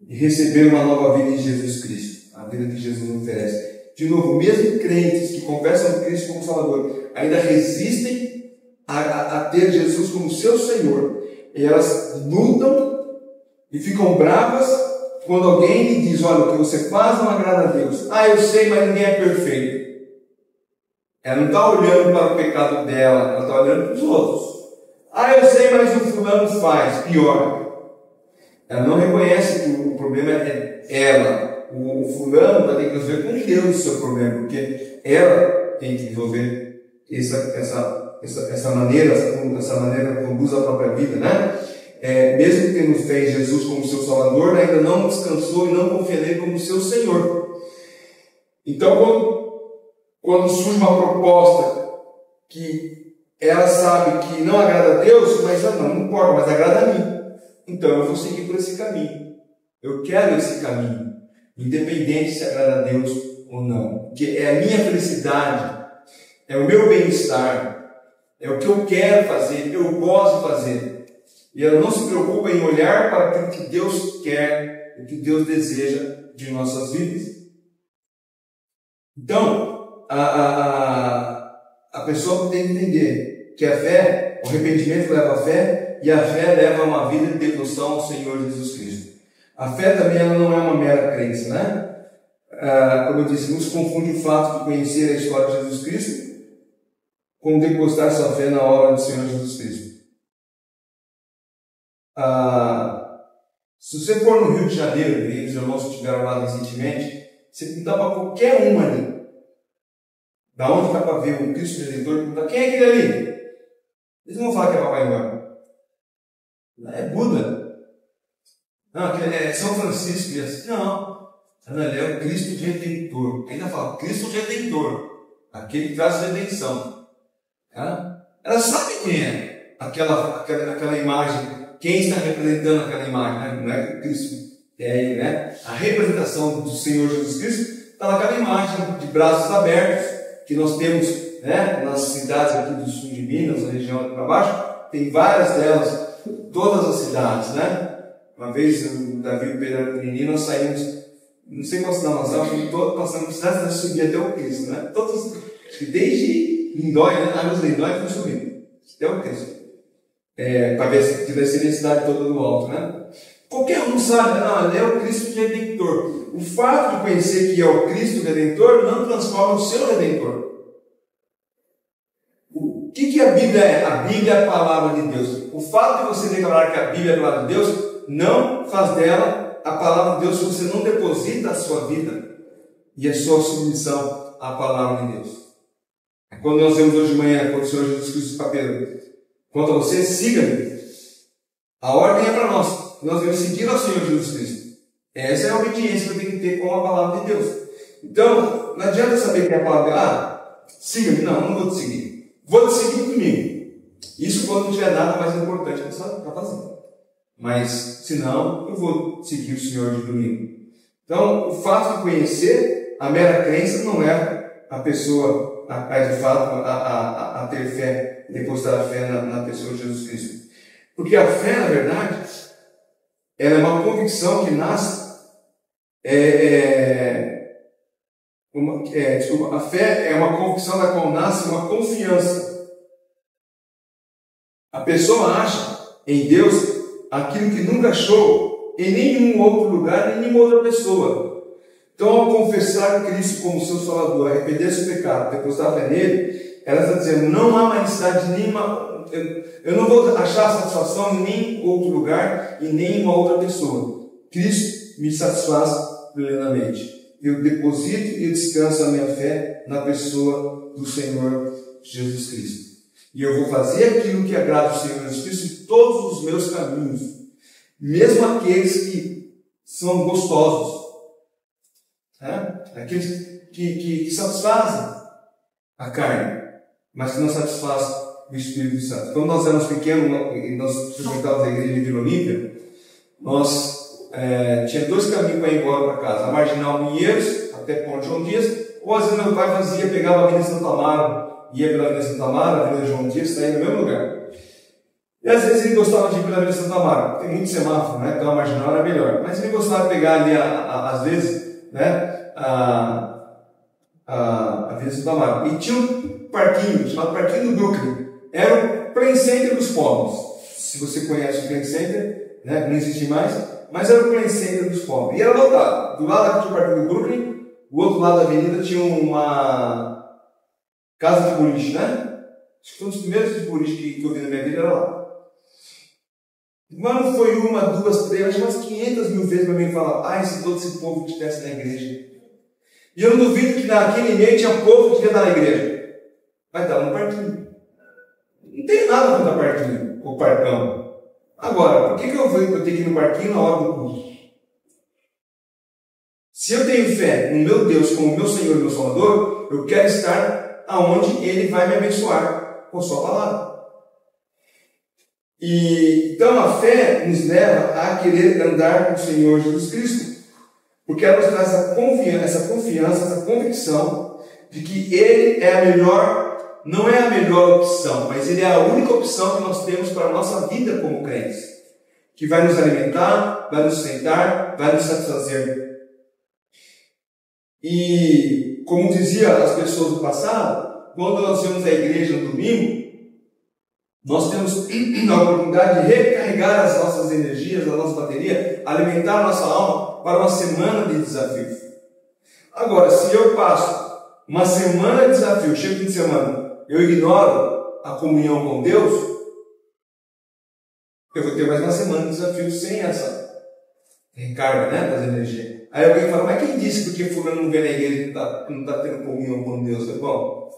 e receber uma nova vida em Jesus Cristo, a vida que Jesus nos oferece. De novo, mesmo crentes que confessam Cristo como Salvador, ainda resistem a ter Jesus como seu Senhor. E elas lutam e ficam bravas quando alguém lhe diz: olha, o que você faz não agrada a Deus. Eu sei, mas ninguém é perfeito. Ela não está olhando para o pecado dela, ela está olhando para os outros. Eu sei, mas o fulano faz pior. Ela não reconhece que o problema é ela. O fulano vai ter que resolver com Deus o seu problema, porque ela tem que resolver essa maneira de conduzir a própria vida, né? Mesmo tendo fé em Jesus como seu Salvador, ainda não descansou e não confia nele como seu Senhor. Então, quando surge uma proposta que ela sabe que não agrada a Deus, mas não importa, mas agrada a mim, então eu vou seguir por esse caminho. Eu quero esse caminho, independente se agrada a Deus ou não, porque é a minha felicidade, é o meu bem-estar, é o que eu quero fazer, eu gosto de fazer. E ela não se preocupa em olhar para aquilo que Deus quer, o que Deus deseja de nossas vidas. Então, a pessoa tem que entender que a fé, o arrependimento leva à fé, e a fé leva a uma vida de devoção ao Senhor Jesus Cristo. A fé também ela não é uma mera crença, né? Como eu disse, não se confunde o fato de conhecer a história de Jesus Cristo com depositar sua fé na obra do Senhor Jesus Cristo. Se você for no Rio de Janeiro, e os irmãos que estiveram lá recentemente, você perguntar para qualquer um ali, da onde dá para ver o Cristo Redentor, perguntar: quem é aquele ali? Eles não vão falar que é Papai Noel. É Buda. Não, é São Francisco. Não, ele é o Cristo Redentor. Ainda fala Cristo Redentor, aquele que traz redenção. Ela sabe quem é aquela imagem. Quem está representando aquela imagem? Não é Cristo, é ele, né? A representação do Senhor Jesus Cristo está naquela imagem de braços abertos que nós temos, né, nas cidades aqui do sul de Minas, na região aqui para baixo. Tem várias delas, todas as cidades, né? Uma vez, o Davi e o Pedro eram pequenininhos, nós saímos, não sei qual cidade nós estávamos, todos passando por cidades, nós subimos até o Cristo, né? Todos, acho que desde Lindóia, né? Águas de Lindóia, fomos subindo até o Cristo. Para ver se tivesse a cidade toda do alto, né? Qualquer um sabe, ele é o Cristo Redentor. O fato de conhecer que é o Cristo Redentor não transforma o seu Redentor. O que a Bíblia é? A Bíblia é a palavra de Deus. O fato de você declarar que a Bíblia é a palavra de Deus não faz dela a palavra de Deus se você não deposita a sua vida e a sua submissão à palavra de Deus. Quando nós vemos hoje de manhã, quando o Senhor Jesus Cristo para Pedro: quanto a você, siga-me. A ordem é para nós. Nós devemos seguir ao Senhor Jesus Cristo. Essa é a obediência que eu tenho que ter com a palavra de Deus. Então, não adianta saber que é a palavra siga-me. Não vou te seguir. Vou te seguir comigo. Isso quando não tiver nada mais importante para fazer. Mas, se não, eu vou seguir o Senhor de domingo. Então, o fato de conhecer a mera crença não é a pessoa de fato a ter fé, depositar a fé na pessoa de Jesus Cristo. Porque a fé, na verdade, ela é uma convicção que nasce. A fé é uma convicção da qual nasce uma confiança. A pessoa acha em Deus aquilo que nunca achou em nenhum outro lugar, em nenhuma outra pessoa. Então, ao confessar Cristo como seu Salvador, arrepender-se do pecado, depositar a fé nele, ela está dizendo: não há mais necessidade de nenhuma. Eu não vou achar satisfação em nenhum outro lugar e nem em uma outra pessoa. Cristo me satisfaz plenamente. Eu deposito e descanso a minha fé na pessoa do Senhor Jesus Cristo. E eu vou fazer aquilo que agrada ao Senhor Jesus Cristo em todos os meus caminhos, mesmo aqueles que são gostosos, né? Aqueles que satisfazem a carne, mas que não satisfazem o Espírito Santo. Quando nós éramos pequenos e nós frequentávamos a igreja de Vila Olímpia, nós tinha dois caminhos para ir embora para casa: a Marginal Pinheiros até Ponte João Dias, ou às vezes meu pai fazia, pegava a Avenida Santa Amaro, ia pela Avenida Santa Amaro, a Avenida João Dias, saía no mesmo lugar. E às vezes ele gostava de ir pela Avenida Santa Amaro, tem muito semáforo, né? Então a Marginal era melhor, mas ele gostava de pegar ali às vezes, né, a Avenida Santa Amaro. E tinha um parquinho chamado Parquinho do Brooklyn. Era o Play Center dos pobres. Se você conhece o Play Center, né, não existe mais, mas era o Play Center dos pobres. E era lotado. Do lado aqui tinha o Parquinho do Brooklyn, do outro lado da avenida tinha uma casa de boliche, né? Acho que foi um dos primeiros de boliche que eu vi na minha vida, era lá. Mas não foi uma, duas, três, acho que umas 500 mil vezes para mim falar: se todo esse povo que estivesse na igreja. E eu não duvido que naquele meio tinha povo que devia estar na igreja. Mas estava no parquinho. Não tem nada contra parquinho, ou parcão. Agora, por que eu tenho que ir no parquinho na hora do culto? Se eu tenho fé no meu Deus como meu Senhor e meu Salvador, eu quero estar aonde Ele vai me abençoar com sua palavra. E então a fé nos leva a querer andar com o Senhor Jesus Cristo, porque ela nos traz essa confiança, essa convicção de que Ele é a melhor, não é a melhor opção, mas Ele é a única opção que nós temos para a nossa vida como crentes, que vai nos alimentar, vai nos sustentar, vai nos satisfazer. E, como dizia as pessoas do passado, quando nós vamos à igreja no domingo, nós temos a oportunidade de recarregar as nossas energias, a nossa bateria, alimentar a nossa alma para uma semana de desafio. Agora, se eu passo uma semana de desafio, chego fim de semana, eu ignoro a comunhão com Deus, eu vou ter mais uma semana de desafio sem essa recarga, né, das energias. Aí alguém fala: mas quem disse porque fulano não vem na igreja e não está tendo comunhão com Deus? Bom,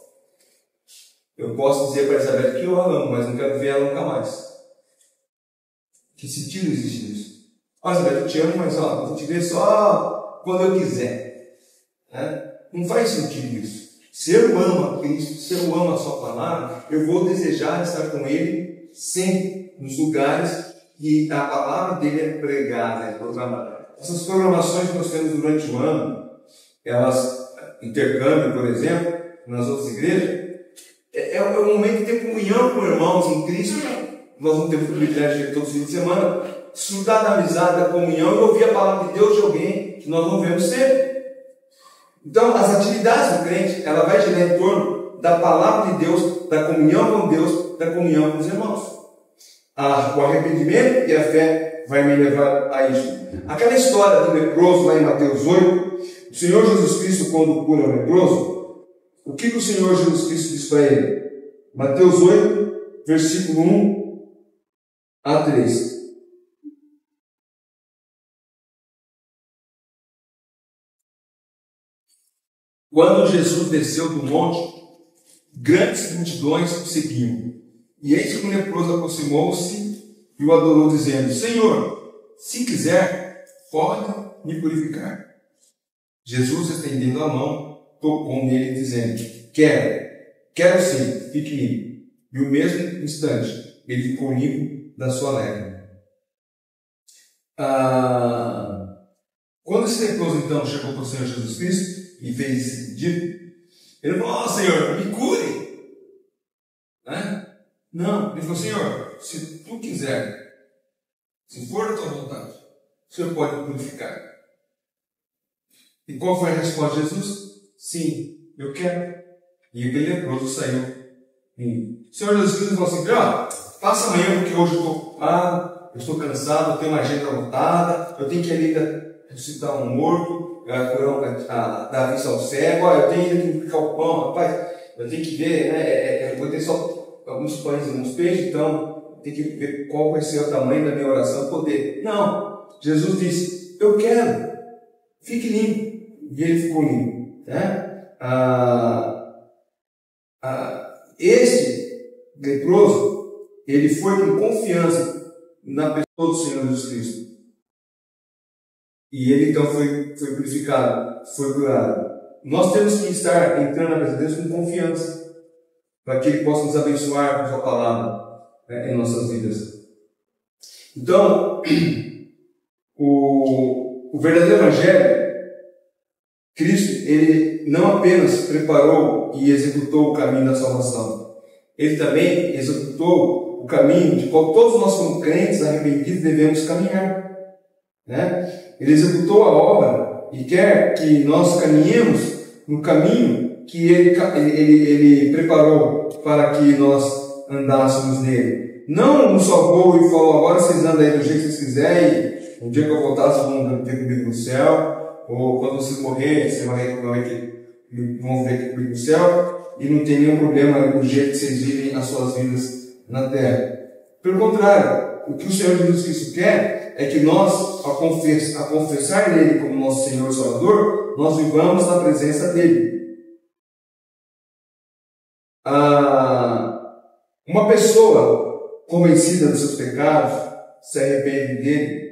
eu posso dizer para a Isabel que eu a amo, mas não quero ver ela nunca mais. Que sentido existe isso? Isabel, eu te amo, mas eu vou te ver só quando eu quiser. Né? Não faz sentido isso. Se eu amo a Cristo, se eu amo a sua palavra, eu vou desejar estar com Ele sempre, nos lugares que a palavra dele é pregada, é proclamada. Essas programações que nós temos durante o ano, elas, intercâmbio, por exemplo, nas outras igrejas, é um momento de ter comunhão com irmãos em Cristo. Nós não temos o privilégio de todos os fins de semana, desfrutar da amizade, da comunhão e ouvir a palavra de Deus de alguém que nós não vemos sempre. Então, as atividades do crente, ela vai girar em torno da palavra de Deus, da comunhão com Deus, da comunhão com os irmãos. O arrependimento e a fé vai me levar a isso. Aquela história do leproso lá em Mateus 8, o Senhor Jesus Cristo, quando cura o leproso, o que o Senhor Jesus Cristo diz para ele? Mateus 8, versículo 1 a 3. Quando Jesus desceu do monte, grandes multidões o seguiam. E eis que um leproso aproximou-se e o adorou, dizendo: Senhor, se quiser, pode me purificar. Jesus, estendendo a mão, tocou nele, dizendo: Quero sim, fique limpo. E o mesmo instante, ele ficou limpo da sua lepra. Quando esse leproso, então, chegou para o Senhor Jesus Cristo e fez esse pedido, ele falou: Senhor, me cure. Né? Não, ele falou: Senhor, se tu quiser, se for a tua vontade, o Senhor pode me purificar. E qual foi a resposta de Jesus? Sim, eu quero. E aquele leproso saiu. O Senhor Jesus Cristo falou assim: faça amanhã, porque hoje eu estou ocupado, eu estou cansado, eu tenho uma agenda lotada, eu tenho que ir ali ressuscitar um morto, dar vista ao cego, eu tenho que picar o pão, rapaz, eu tenho que ver, né? Eu vou ter só alguns pães e alguns peixes, então tem que ver qual vai ser o tamanho da minha oração poder. Não, Jesus disse: eu quero, fique limpo. E ele ficou limpo. Né? Este leproso, ele foi com confiança na pessoa do Senhor Jesus Cristo. E ele então foi purificado, foi curado. Nós temos que estar entrando na presença de Deus com confiança, para que Ele possa nos abençoar com Sua palavra, né, em nossas vidas. Então, o verdadeiro Evangelho, Cristo, Ele não apenas preparou e executou o caminho da salvação, Ele também executou o caminho de qual todos nós como crentes arrependidos devemos caminhar. Né? Ele executou a obra e quer que nós caminhemos no caminho que Ele preparou para que nós andássemos nele. Não nos salvou e falou, agora vocês andam aí do jeito que vocês quiserem, e um dia que eu voltar vocês vão ver comigo no céu, ou quando vocês morrerem, vocês vão ver comigo no céu, e não tem nenhum problema do jeito que vocês vivem as suas vidas na terra. Pelo contrário, o que o Senhor Jesus Cristo quer é que nós, a confessar Ele como nosso Senhor e Salvador, nós vivamos na presença dEle. Uma pessoa convencida dos seus pecados se arrepende dele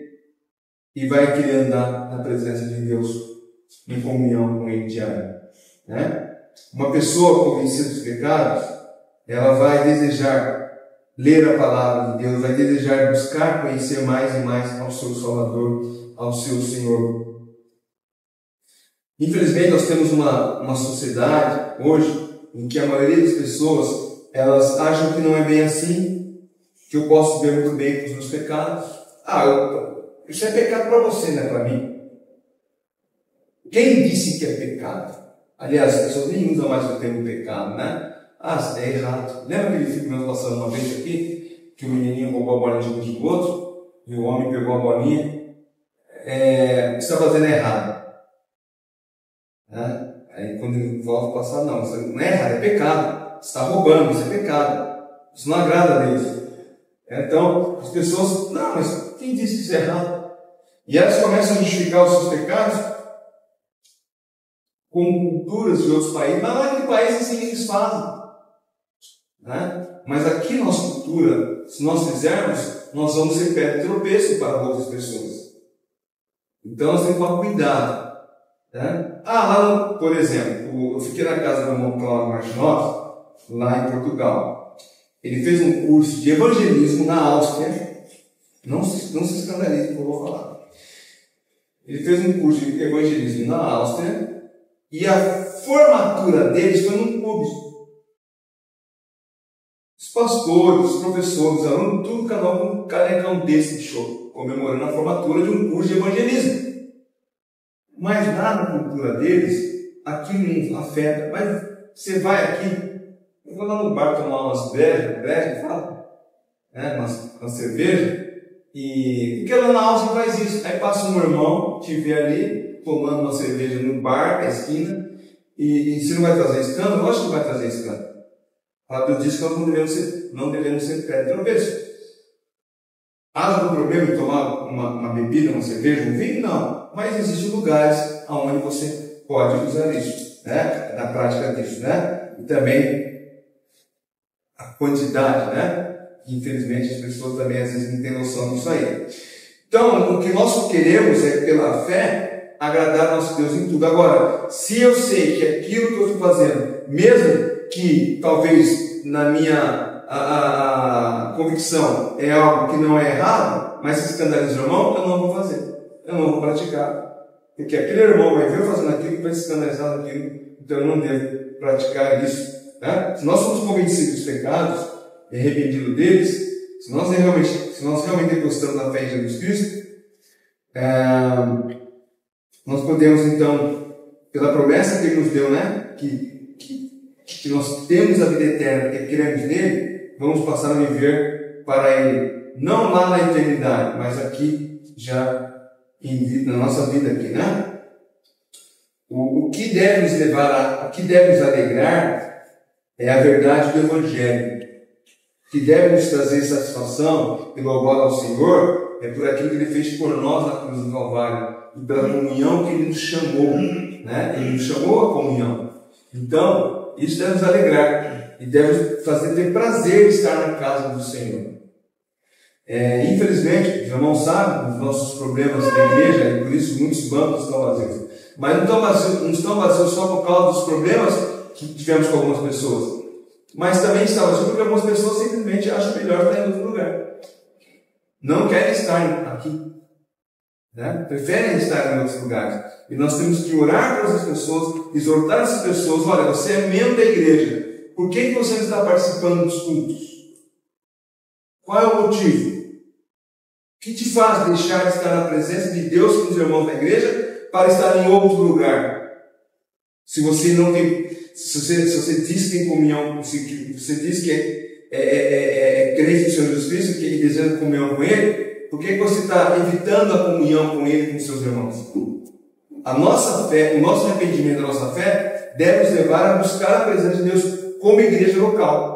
e vai querer andar na presença de Deus em comunhão com Ele diário. Né? Uma pessoa convencida dos pecados, ela vai desejar ler a palavra de Deus, vai desejar buscar conhecer mais e mais ao seu Salvador, ao seu Senhor. Infelizmente, nós temos uma sociedade hoje em que a maioria das pessoas elas acham que não é bem assim, que eu posso ver muito bem com os meus pecados. Isso é pecado para você, não é para mim. Quem disse que é pecado? Aliás, as pessoas nem usam mais o termo pecado, né? É errado. Lembra aquele filme que nós passamos uma vez aqui, que o menininho roubou a bolinha de do outro, e o homem pegou a bolinha? O que você está fazendo é errado. Né? Aí quando ele volta a passar, não, isso não é errado, é pecado. Você está roubando, isso é pecado. Isso não agrada a Deus. Então, as pessoas, não, mas quem disse que isso é errado? E elas começam a justificar os seus pecados com culturas de outros países, mas lá naquele país assim eles fazem. Né? Mas aqui nossa cultura, se nós fizermos, nós vamos ser pedra de tropeço para outras pessoas. Então nós temos que tomar cuidado. Né? Lá, por exemplo, eu fiquei na casa do irmão Cláudio Martinotti, lá em Portugal. Ele fez um curso de evangelismo na Áustria. Não se escandalize que eu vou falar. Ele fez um curso de evangelismo na Áustria e a formatura deles foi num clube. Os pastores, os professores, os alunos, tudo cada um com um canecão desse de show, comemorando a formatura de um curso de evangelismo. Mas lá na cultura deles, aqui não afeta. Mas você vai aqui, eu vou lá no bar tomar umas brejas, fala, né, uma cerveja, e porque lá na Áustria faz isso. Aí passa um irmão, te vê ali, tomando uma cerveja no bar, na esquina, e se não vai trazer escândalo, lógico que vai trazer escândalo. A Deus diz que nós não devemos ser pedra de tropeço. Há algum problema em tomar uma bebida, uma cerveja, um vinho? Não. Mas existem lugares onde você pode usar isso, né? Na prática disso, né? E também a quantidade, né? Infelizmente as pessoas também às vezes não têm noção disso aí. Então, o que nós queremos é, pela fé, agradar nosso Deus em tudo. Agora, se eu sei que aquilo que eu estou fazendo, mesmo que talvez na minha a convicção é algo que não é errado, mas se escandaliza o irmão, eu não vou fazer, eu não vou praticar. Porque aquele irmão vai ver eu fazendo aquilo e vai se escandalizar daquilo, então eu não devo praticar isso. Né? Se nós somos convencidos dos pecados e arrependidos deles, se nós realmente gostamos da fé em Jesus Cristo, nós podemos então, pela promessa que Ele nos deu, né, que nós temos a vida eterna, que queremos nele, vamos passar a viver para Ele, não lá na eternidade, mas aqui já na nossa vida aqui, né? O que deve nos levar o que deve nos alegrar é a verdade do Evangelho. que deve nos trazer satisfação e louvor ao Senhor é por aquilo que Ele fez por nós na cruz do Calvário e pela comunhão que Ele nos chamou, né? Ele nos chamou à comunhão. Então, isso deve nos alegrar e deve fazer ter prazer de estar na casa do Senhor. Infelizmente, os irmãos sabem dos nossos problemas na igreja e por isso muitos bancos estão vazios. Mas não estão vazios só por causa dos problemas que tivemos com algumas pessoas, mas também está vazio porque algumas pessoas simplesmente acham melhor estar em outro lugar. Não querem estar aqui, né? Preferem estar em outros lugares. E nós temos que orar por essas pessoas, exortar essas pessoas. Olha, você é membro da igreja, por que você não está participando dos cultos? Qual é o motivo? O que te faz deixar de estar na presença de Deus com os irmãos da igreja para estar em outro lugar? Se você não tem, se você diz que tem comunhão, se você diz que é crente no Senhor Jesus Cristo, que deseja comunhão com Ele, por que você está evitando a comunhão com Ele e com seus irmãos? A nossa fé, o nosso arrependimento, a nossa fé, deve nos levar a buscar a presença de Deus como igreja local.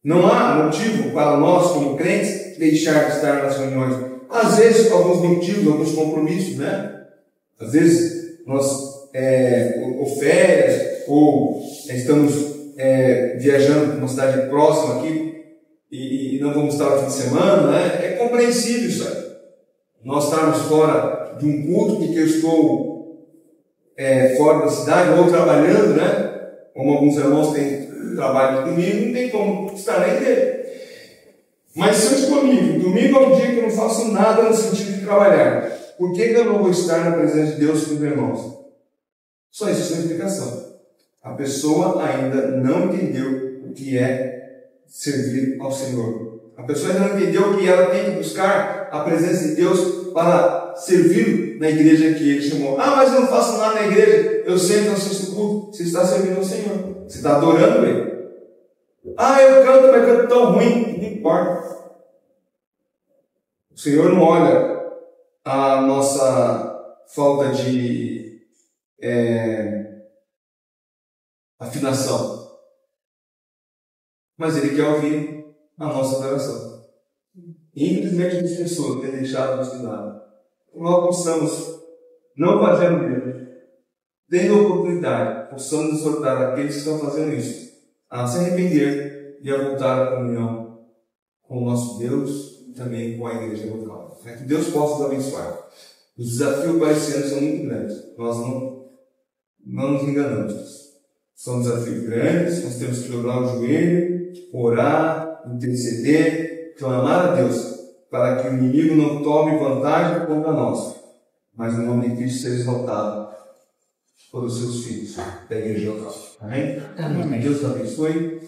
Não há motivo para nós, como crentes, deixar de estar nas reuniões. Às vezes, alguns motivos, alguns compromissos, né? Às vezes, nós, ou férias, ou estamos viajando para uma cidade próxima aqui, e não vamos estar no fim de semana, né? É compreensível isso aí. Nós estarmos fora de um culto, porque eu estou fora da cidade, ou trabalhando, né? Como alguns irmãos têm trabalho comigo, não tem como estar na igreja. Mas se eu estou livre, domingo é um dia que eu não faço nada no sentido de trabalhar, por que eu não vou estar na presença de Deus com os irmãos? Só isso é uma explicação. A pessoa ainda não entendeu o que é servir ao Senhor. A pessoa ainda não entendeu que ela tem que buscar a presença de Deus para servir na igreja que Ele chamou. Ah, mas eu não faço nada na igreja, eu sento, assisto o culto. Você está servindo ao Senhor, você está adorando Ele. Ah, eu canto, mas canto tão ruim, não importa. O Senhor não olha a nossa falta de afinação, mas Ele quer ouvir a nossa adoração. Infelizmente, as pessoas têm deixado de lado. Nós possamos, não fazendo mesmo, tendo oportunidade, possamos exortar aqueles que estão fazendo isso a se arrepender e a voltar à comunhão com o nosso Deus e também com a igreja local. Que Deus possa nos abençoar. Os desafios para esse ano são muito grandes. Nós não nos enganamos. São desafios grandes, nós temos que dobrar o joelho, orar, interceder, clamar a Deus, para que o inimigo não tome vantagem contra nós, mas o nome de Cristo seja exaltado por os seus filhos da igreja local. Amém? Amém. Deus te abençoe.